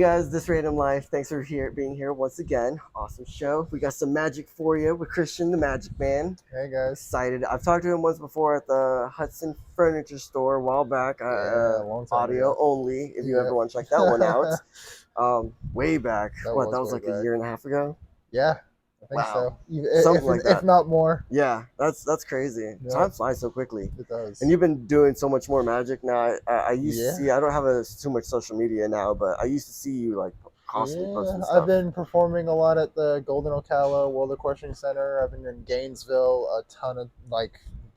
guys, This Random Life. Thanks for being here once again. Awesome show. We got some magic for you with Christian, the Magic Man. Hey guys. Excited. I've talked to him once before at the Hudson Furniture Store a while back. Yeah, a long time audio ago. only. If you ever want to check that one out. Way back. That That was way like a back. year and a half ago. Yeah, I think Wow. so. Something like that. If not more. Yeah, that's crazy. Yeah. Time flies so quickly. It does. And you've been doing so much more magic now. I used to Yeah. see. I don't have too much social media now, but I used to see you like constantly posting stuff. I've been performing a lot at the Golden Ocala World Equestrian Center. I've been in Gainesville a ton of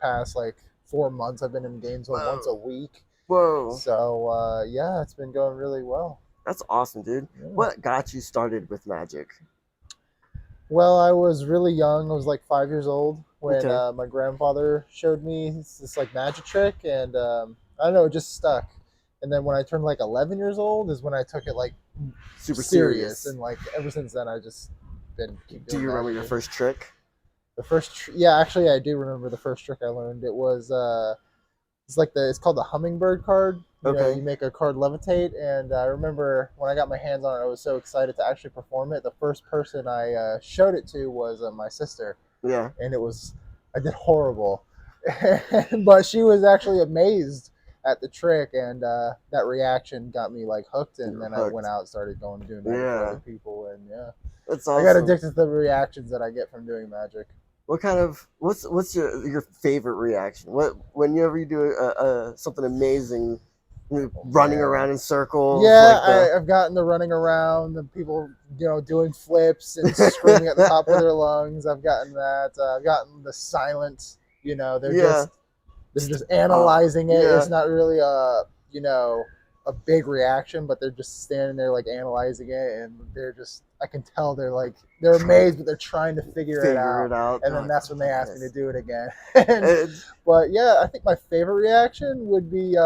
past 4 months. I've been in Gainesville Whoa. once a week. Whoa. So yeah, it's been going really well. That's awesome, dude. Yeah. What got you started with magic? Well, I was really young. I was like 5 years old when Okay. my grandfather showed me this magic trick, and I don't know, it just stuck. And then when I turned 11 years old is when I took it Super serious, and ever since then I just been keep doing. Do you remember your first trick? The first, yeah, actually I do remember the first trick I learned. It was it's called the hummingbird card. You know, you make a card levitate, and I remember when I got my hands on it, I was so excited to actually perform it. The first person I showed it to was my sister. Yeah. And I did horrible, but she was actually amazed at the trick, and that reaction got me hooked. And then I went out and started doing magic for other people, and yeah, that's awesome. I got addicted to the reactions that I get from doing magic. What's your favorite reaction? Whenever you do something amazing, running around in circles? Yeah, I've gotten the running around, the people doing flips and screaming at the top of their lungs. I've gotten that. I've gotten the silent. They're just analyzing it. It's not really a big reaction, but they're just standing there analyzing it, and I can tell they're amazed, but they're trying to figure it out. And then that's when they ask me to do it again. But yeah, I think my favorite reaction would be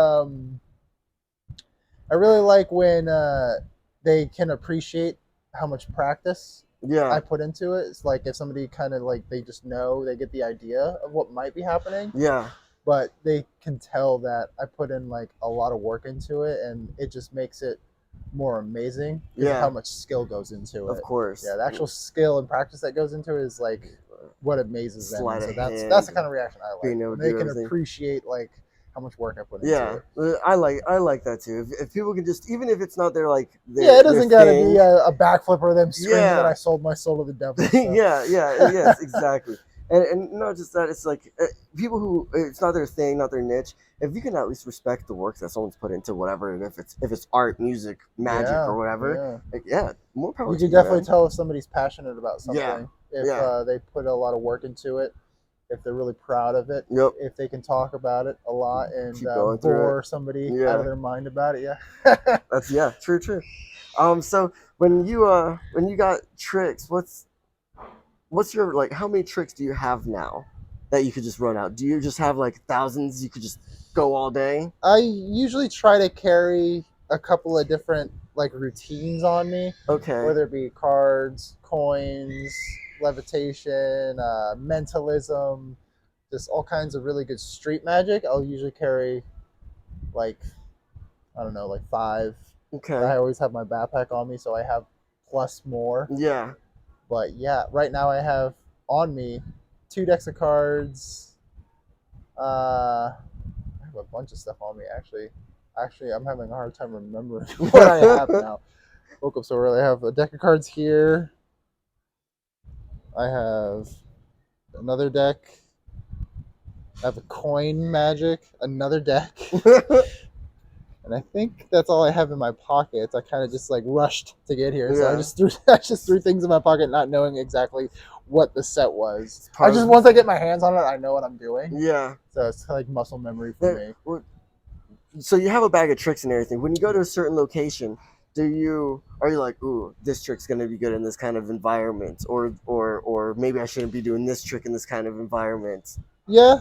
I really like when they can appreciate how much practice I put into it. It's like if somebody kind of they just know, they get the idea of what might be happening. Yeah. But they can tell that I put in a lot of work into it, and it just makes it more amazing. Yeah. How much skill goes into it. Of course. Yeah, the actual skill and practice that goes into it is what amazes them. So that's the kind of reaction I like. They can appreciate how much work I put into it. I like that too. If people can just, even if it's not their it doesn't gotta be a backflip or them screaming that I sold my soul to the devil. So. Yes, exactly. And not just that, it's people who it's not their thing, not their niche. If you can at least respect the work that someone's put into whatever, and if it's art, music, magic, or whatever, more power. You can definitely tell if somebody's passionate about something. If they put a lot of work into it, if they're really proud of it, if they can talk about it a lot and bore somebody out of their mind about it, that's true. So when you got tricks, what's your how many tricks do you have now that you could just run out? Do you just have thousands you could just go all day? I usually try to carry a couple of different routines on me. Okay. Whether it be cards, coins, levitation, mentalism, just all kinds of really good street magic. I'll usually carry I don't know, 5. Okay. I always have my backpack on me, so I have plus more. Yeah. But yeah, right now I have on me 2 decks of cards. I have a bunch of stuff on me, actually. I'm having a hard time remembering what I have now. Woke up so early. I have a deck of cards here. I have another deck. I have a coin magic, another deck. And I think that's all I have in my pockets. I kind of just rushed to get here, so I just threw things in my pocket, not knowing exactly what the set was. Once I get my hands on it, I know what I'm doing. Yeah. So it's muscle memory for me. So you have a bag of tricks and everything. When you go to a certain location, are you ooh, this trick's gonna be good in this kind of environment, or maybe I shouldn't be doing this trick in this kind of environment? Yeah.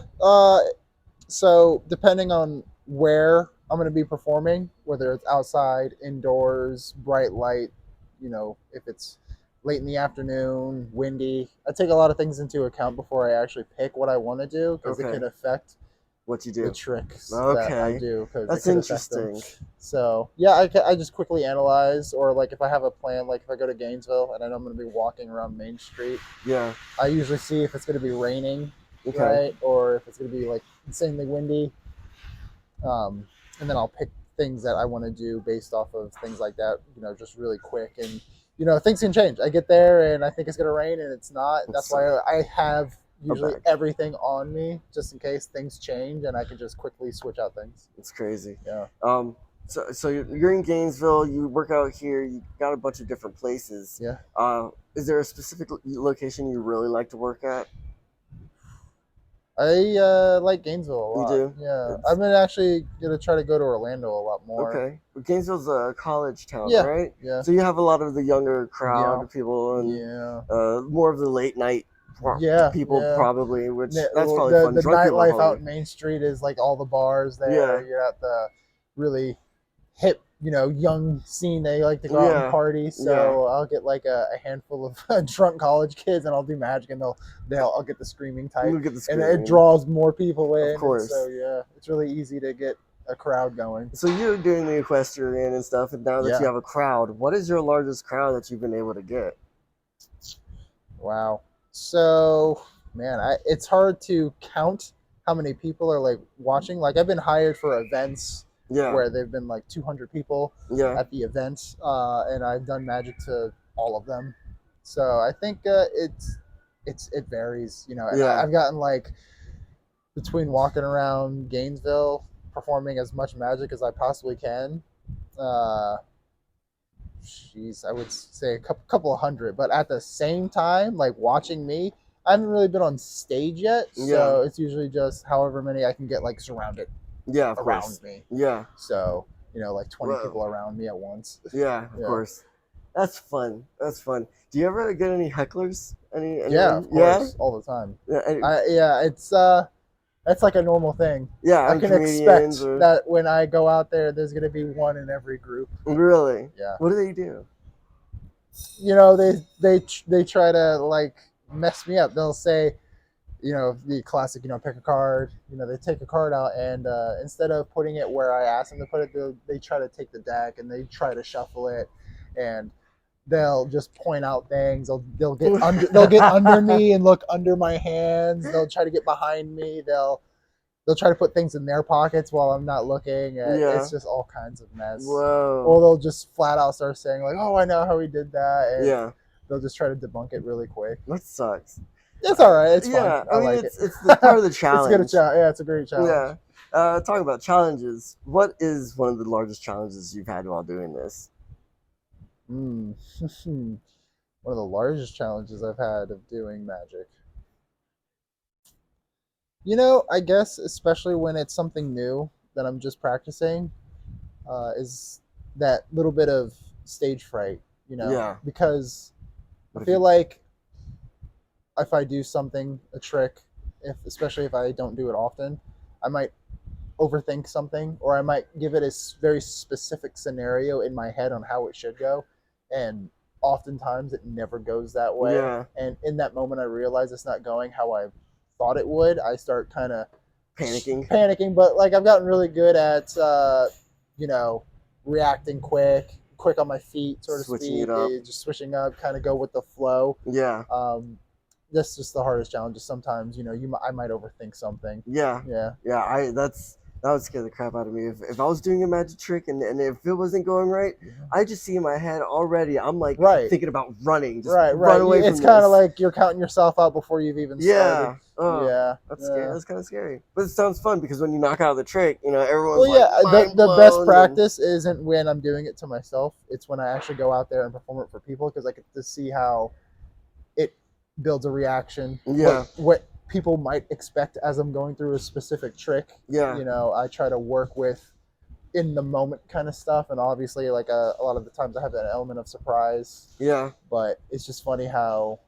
So depending on where I'm going to be performing, whether it's outside, indoors, bright light, if it's late in the afternoon, windy, I take a lot of things into account before I actually pick what I want to do, because it can affect What you the do? tricks that I Okay, do because it that's could affect them. interesting. So yeah, I just quickly analyze, or like if I have a plan, like if I go to Gainesville and I know I'm going to be walking around Main Street, Yeah. I usually see if it's going to be raining, Okay. right, or if it's going to be like insanely windy, and then I'll pick things that I want to do based off of things like that, just really quick. And things can change. I get there and I think it's going to rain and it's not. That's It's why I have a usually bag. everything on me just in case things change and I can just quickly switch out things. It's crazy. Yeah. So you're in Gainesville. You work out here. You got a bunch of different places. Yeah. Is there a specific location you really like to work at? I like Gainesville a You lot. do? Yeah. It's I've been actually going to try to go to Orlando a lot more. okay. But Gainesville's a college town, Yeah. right? Yeah. So you have a lot of the younger crowd Yeah. of people and Yeah. more of the late night Yeah. people Yeah. probably, which that's Well, probably the fun. the Drunk people are nightlife out probably in Main Street is like all the bars there. yeah, You're at the really hip, young scene. They like to go out and yeah, party. yeah. So I'll get like a handful of drunk college kids, and I'll do magic, and I'll get the screaming type, Look at the and it screen, draws more people in. of And course. so yeah, it's really easy to get a crowd going. So you're doing the equestrian and stuff, and now that you Yeah. have a crowd, what is your largest crowd that you've been able to get? Wow. So, man, it's hard to count how many people are like watching. Like I've been hired for events Yeah, where they've been like 200 people yeah, at the event, and I've done magic to all of them. So I think it varies, and yeah. I've gotten like between walking around Gainesville performing as much magic as I possibly can. Uh, I would say a couple of hundred, but at the same time, like watching me, I haven't really been on stage yet, Yeah, so it's usually just however many I can get like surrounded yeah, of around course. me. Yeah, So like 20 whoa. people around me at once. Yeah, of Yeah. course. That's fun. That's fun. Do you ever get any hecklers? Yeah, Anyone? of course, all the time. Yeah, It's that's like a normal thing. yeah. I And can comedians expect or that when I go out there, there's gonna be one in every group. really? Yeah. What do they do? They try to like mess me up. They'll say, the classic, pick a card. They take a card out and instead of putting it where I asked them to put it, they try to take the deck and they try to shuffle it, and they'll just point out things. They'll get under me and look under my hands. They'll try to get behind me. They'll try to put things in their pockets while I'm not looking. Yeah. It's just all kinds of mess. Whoa. Or they'll just flat out start saying like, "Oh, I know how he did that," and Yeah, they'll just try to debunk it really quick. that sucks. It's all right. It's fun. Yeah, I mean like it's it. it's the part of the It's challenge. good. Yeah, it's a great challenge. Yeah. Talking about challenges, what is one of the largest challenges you've had while doing this? One of the largest challenges I've had of doing magic. I guess especially when it's something new that I'm just practicing, is that little bit of stage fright. Yeah. Because What I if feel you- like if I do something, a trick, especially if I don't do it often, I might overthink something, or I might give it a very specific scenario in my head on how it should go, and oftentimes it never goes that way. Yeah. And in that moment, I realize it's not going how I thought it would. I start kind of panicking. but like I've gotten really good at reacting quick on my feet, sort of Switching speak, it up. just switching up, kind of go with the flow. Yeah. That's just the hardest challenge. Is sometimes I might overthink something. Yeah. Yeah. Yeah. That would scare the crap out of me. If I was doing a magic trick and if it wasn't going right, I just see in my head already. I'm like thinking about running. Just right. run away It's from kind of this. like you're counting yourself out before you've even started. Oh, Yeah. That's scary. That's kind of scary. But it sounds fun because when you knock out the trick, everyone's Well, yeah. like, The best mind blown practice isn't when I'm doing it to myself. It's when I actually go out there and perform it for people, because I get to see how it builds a reaction. Yeah. What people might expect as I'm going through a specific trick. Yeah. I try to work with in the moment kind of stuff, and obviously like a lot of the times I have an element of surprise. Yeah. But it's just funny how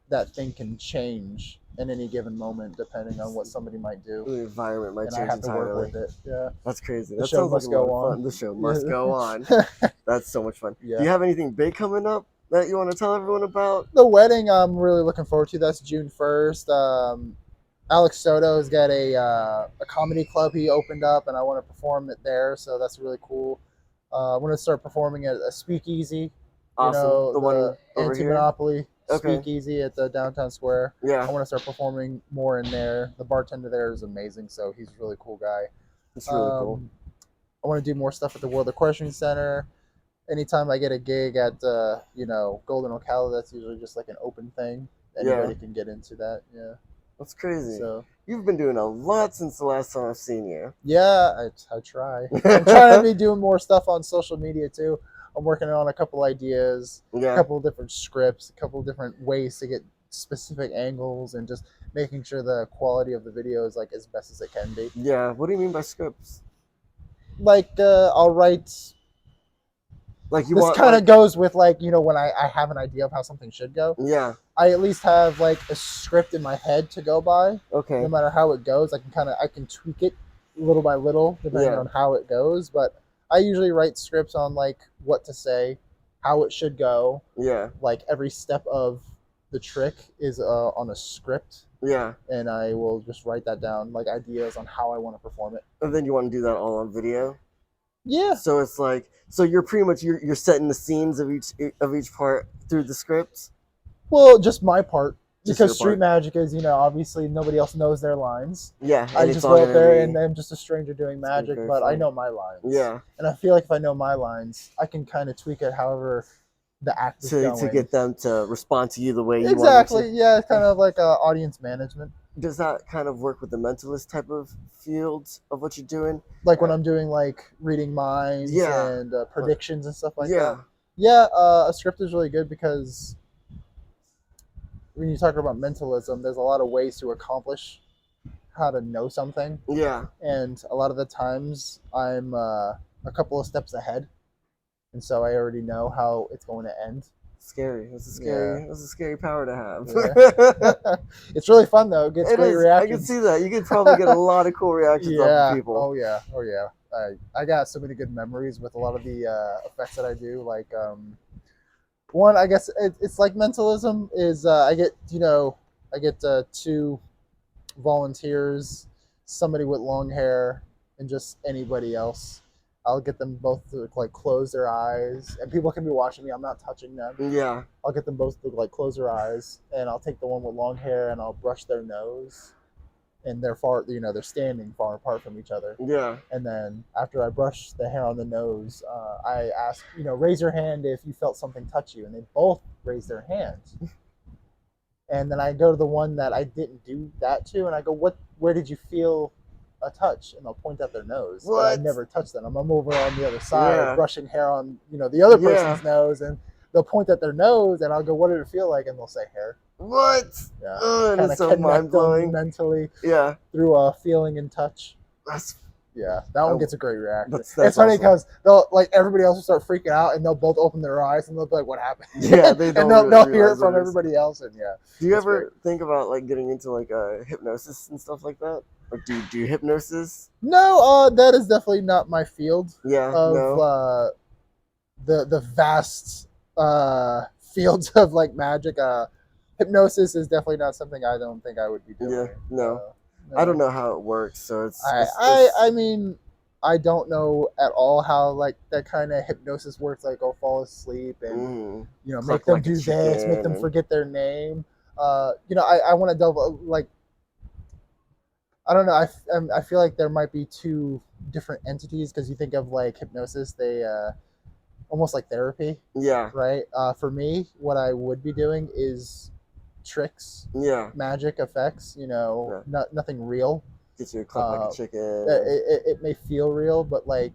that thing can change in any given moment depending on what somebody might do. The environment might And I change have to entirely. work with it. Yeah. That's crazy. The That show sounds like must a go lot of on. fun. The show must go on. That's so much fun. Yeah. Do you have anything big coming up that you want to tell everyone about? The wedding I'm really looking forward to. That's June 1st. Alex Soto's got a comedy club he opened up, and I want to perform it there. So that's really cool. I want to start performing at a speakeasy, Awesome. The the one over here. anti-monopoly Okay. speakeasy at the downtown square. I Yeah, want to start performing more in there. The bartender there is amazing, so he's a really cool guy. it's really cool. Um, I want to do more stuff at the World Equestrian Center. Anytime I get a gig at Golden Ocala, that's usually just like an open thing. Yeah, Anybody can get into that. Yeah. that's crazy. So You've been doing a lot since the last time I've seen you. yeah, I try. I'm trying to be doing more stuff on social media too. I'm working on a couple ideas, a Yeah, couple of different scripts, a couple of different ways to get specific angles, and just making sure the quality of the video is like as best as it can be. yeah. What do you mean by scripts? Like I'll write. Like you This want kind of like goes with like when I have an idea of how something should go. yeah. I at least have like a script in my head to go by. No Okay. matter how it goes, I can tweak it little by little depending Yeah. on how it goes. But I usually write scripts on like what to say, how it should go. Yeah. Like every step of the trick is on a script, Yeah. and I will just write that down, like ideas on how I want to perform it. And then you want to do that all on video. Yeah. So it's like so you're pretty much you're setting the scenes of each part through the script. Well, just my part. Just Because your street part. magic is, obviously nobody else knows their lines. Yeah, I and it's just all go up gonna there be and I'm just a stranger doing magic, very but I funny. know my lines. Yeah. And I feel like if I know my lines, I can kind of tweak it however the act is going. To get them to respond to you the way you want Exactly. them Yeah, it's kind of like audience management. to. Does that kind of work with the mentalist type of field of what you're doing? Like when I'm doing like reading minds Yeah. and predictions and stuff like Yeah. that. Yeah, a script is really good because when you talk about mentalism, there's a lot of ways to accomplish how to know something. Yeah. And a lot of the times I'm a couple of steps ahead, and so I already know how it's going to end. Scary. That's a scary power to have. Yeah. It's really fun though. It gets It great is. reactions. I can see that. You could probably get a lot of cool reactions off Yeah. of people. Oh yeah. Oh yeah. I got so many good memories with a lot of the effects that I do. Like one, I guess it's like mentalism is I get two volunteers, somebody with long hair, and just anybody else. I'll get them both to like close their eyes, and people can be watching me. I'm not touching them. Yeah. I'll get them both to like close their eyes, and I'll take the one with long hair and I'll brush their nose, and they're they're standing far apart from each other. Yeah. And then after I brush the hair on the nose, I ask, raise your hand if you felt something touch you, and they both raise their hands. And then I go to the one that I didn't do that to, and I go, where did you feel a touch? And they'll point at their nose. But I What? never touched them. I'm over on the other side, Yeah. brushing hair on, the other Yeah. person's nose, and they'll point at their nose, and I'll go, what did it feel like? And they'll say hair. What? Yeah. Oh, Kinda that's so connect mind them blowing. mentally Yeah. through a feeling and touch. That's Yeah, that one Oh, gets a great reaction. that's It's funny awesome. because they'll like everybody else will start freaking out, and they'll both open their eyes and they'll be like, "What happened?" Yeah, they and don't they'll really hear realize it from what it is. everybody else, and yeah. Do you That's ever think about like getting into like hypnosis and stuff like that? Like do you do hypnosis? No, that is definitely not my field Yeah. of No. the vast fields of like magic. Hypnosis is definitely not something I don't think I would be doing. Yeah. No. No. I don't know how it works, so it's. I mean, I don't know at all how like that kind of hypnosis works. Like, go fall asleep and Cluck make them like a do this, make them chicken forget their name. I want to delve like I don't know. I feel like there might be two different entities because you think of like hypnosis, they almost like therapy, Yeah. right? For me, what I would be doing is tricks, Yeah. magic effects. Nothing real. Get you to cluck like a chicken. It may feel real, but like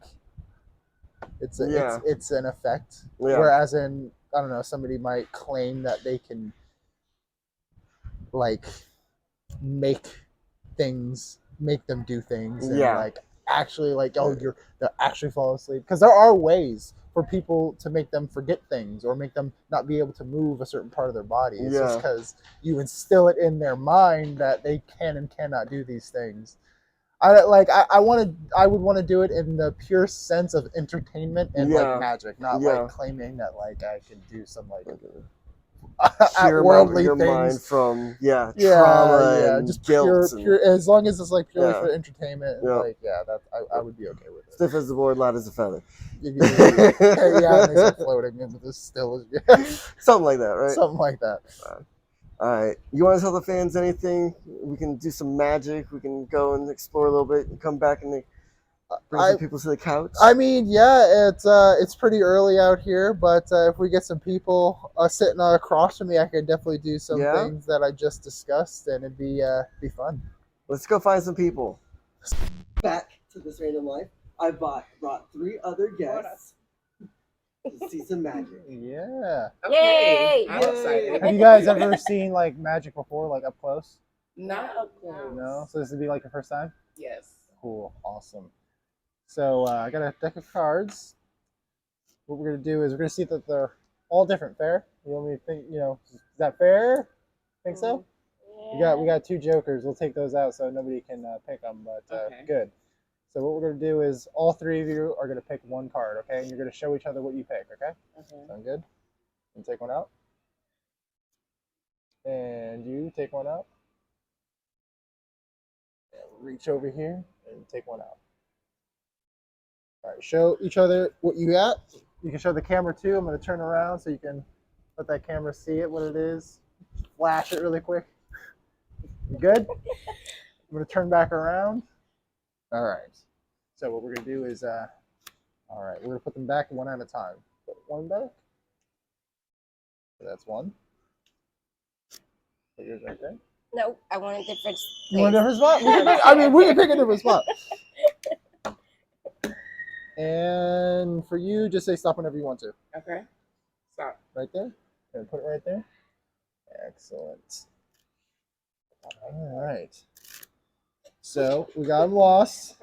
it's an effect. Yeah. Whereas in I don't know, somebody might claim that they can like make them do things, and Yeah. like actually like they'll actually fall asleep because there are ways for people to make them forget things or make them not be able to move a certain part of their body. It's just Yeah. because you instill it in their mind that they can and cannot do these things. I would want to do it in the pure sense of entertainment and Yeah. like magic, not Yeah. like claiming that like I can do some like Pure worldly your things. mind from Yeah, trauma yeah, and just guilt pure. As long as it's like purely Yeah. for entertainment, Yeah. like that, I would be okay with it. Stiff as the board, light as a feather. Yeah, it makes it floating into the still. Yeah. Something like that, right? Something like that. All right. You want to tell the fans anything? We can do some magic. We can go and explore a little bit and come back and bring some people to the couch. I mean, yeah, it's pretty early out here, but if we get some people sitting across from me, I could definitely do some things that I just discussed, and it'd be fun. Let's go find some people. Back to This Random Life. I brought 3 other guests to see some magic. Yeah. Okay. Yay! I'm excited. Have you guys ever seen like magic before, like up close? Not up close. No. So this would be like your first time? Yes. Cool. Awesome. So I got a deck of cards. What we're gonna do is we're gonna see that they're all different. Fair? You want me to think? Is that fair? Think so? Yeah. We got 2 jokers. We'll take those out so nobody can pick them. But Okay. Good. So what we're gonna do is all 3 of you are gonna pick one card. Okay, and you're gonna show each other what you pick. Okay? Okay. Sound good? And take one out. And you take one out. And reach over here and take one out. All right, show each other what you got. You can show the camera too. I'm going to turn around so you can let that camera see it, what it is. Flash it really quick. You good? I'm going to turn back around. All right. So what we're going to do is, all right, we're going to put them back one at a time. Put one back. So that's one. Put yours right there. No, I want a different. You want a different spot? We can pick a different spot. And for you, just say stop whenever you want to. Okay. Stop. Right there. And put it right there. Excellent. All right. So we got them lost.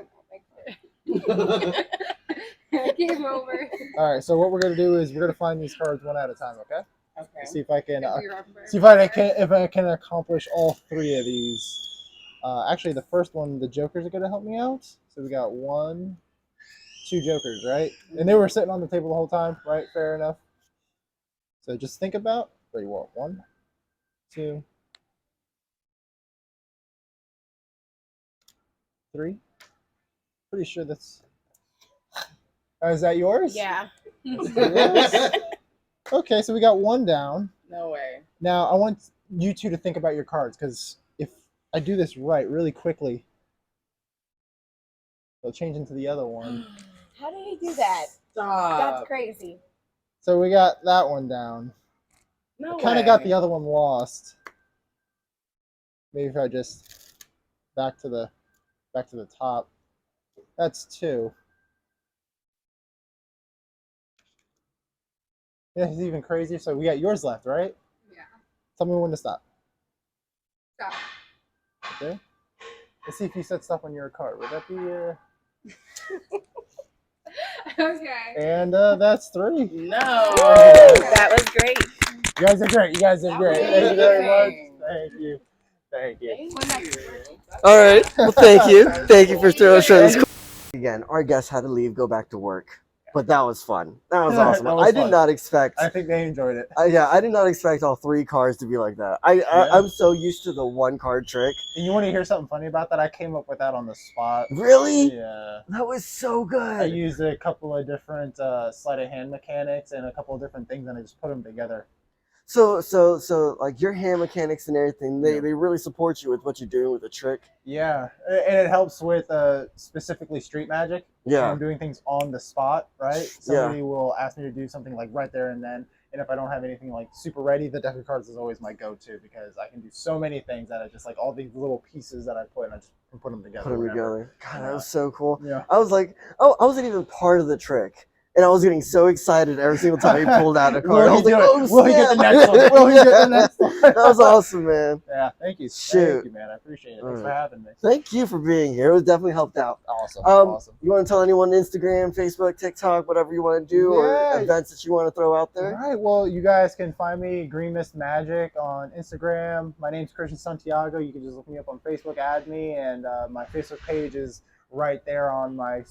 Game over. All right. So what we're gonna do is we're gonna find these cards one at a time. Okay. Okay. See if I can. If I can accomplish all 3 of these. Actually, the first one, the jokers are gonna help me out. So we got 1, 2 jokers, right? And they were sitting on the table the whole time, right? Fair enough. So just think about where you want. 1, 2, 3. Pretty sure that's. Is that yours? Yeah. Yes. Okay, so we got 1 down. No way. Now I want you 2 to think about your cards, because if I do this right really quickly, they'll change into the other one. How did he do that? Stop. That's crazy. So we got that one down. No I kind of way. got the other one lost. Maybe if I just back to the top. That's 2. Yeah, it's even crazier. So we got yours left, right? Yeah. Tell me when to stop. Stop. Okay. Let's see if you said stop on your card. Would that be Okay. And that's 3. No. That was great. You guys are great. You guys are great. Thank you very much. Thank you. Thank you. All right. Well, thank you. Thank you for showing this. Again, our guests had to leave, go back to work. But that was fun. That was awesome. That was I did fun. not expect. I think they enjoyed it. I did not expect all 3 cards to be like that. I'm so used to the 1 card trick. And you want to hear something funny about that? I came up with that on the spot. Really? Yeah. That was so good. I used a couple of different sleight of hand mechanics and a couple of different things, and I just put them together. So like your hand mechanics and everything, they really support you with what you're doing with the trick. Yeah, and it helps with specifically street magic. Yeah. I'm doing things on the spot, right? Somebody will ask me to do something like right there and then, and if I don't have anything like super ready, the deck of cards is always my go-to, because I can do so many things that I just like all these little pieces that I put, and I just can put them together. Put them together. God, that was so cool. Yeah. I was like, oh, I wasn't even part of the trick. And I was getting so excited every single time he pulled out a card. I was like, oh, will he get the next one? Will he get the next one? That was awesome, man. Yeah, thank you. Shoot. Thank you, man. I appreciate it. Thanks for having me. Thank you for being here. It was definitely helped out. Awesome. Awesome. You want to tell anyone Instagram, Facebook, TikTok, whatever you want to do, or events that you want to throw out there? All right. Well, you guys can find me Green Mist Magic on Instagram. My name's Christian Santiago. You can just look me up on Facebook, add me, and my Facebook page is right there on my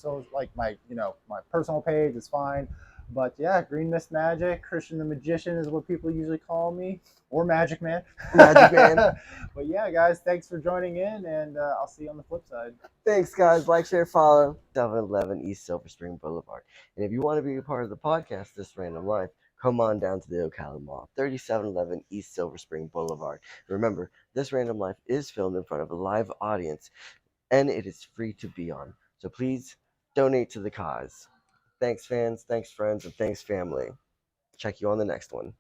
my personal page is fine. But yeah, Green Mist Magic, Christian the Magician is what people usually call me, or Magic Man. Magic Man. But yeah, guys, thanks for joining in, and I'll see you on the flip side. Thanks, guys. Like, share, follow 711 East Silver Spring Boulevard. And if you want to be a part of the podcast, This Random Life, come on down to the Ocala Mall, 3711 East Silver Spring Boulevard. Remember, This Random Life is filmed in front of a live audience, and it is free to be on. So please donate to the cause. Thanks, fans. Thanks, friends. And thanks, family. Check you on the next one.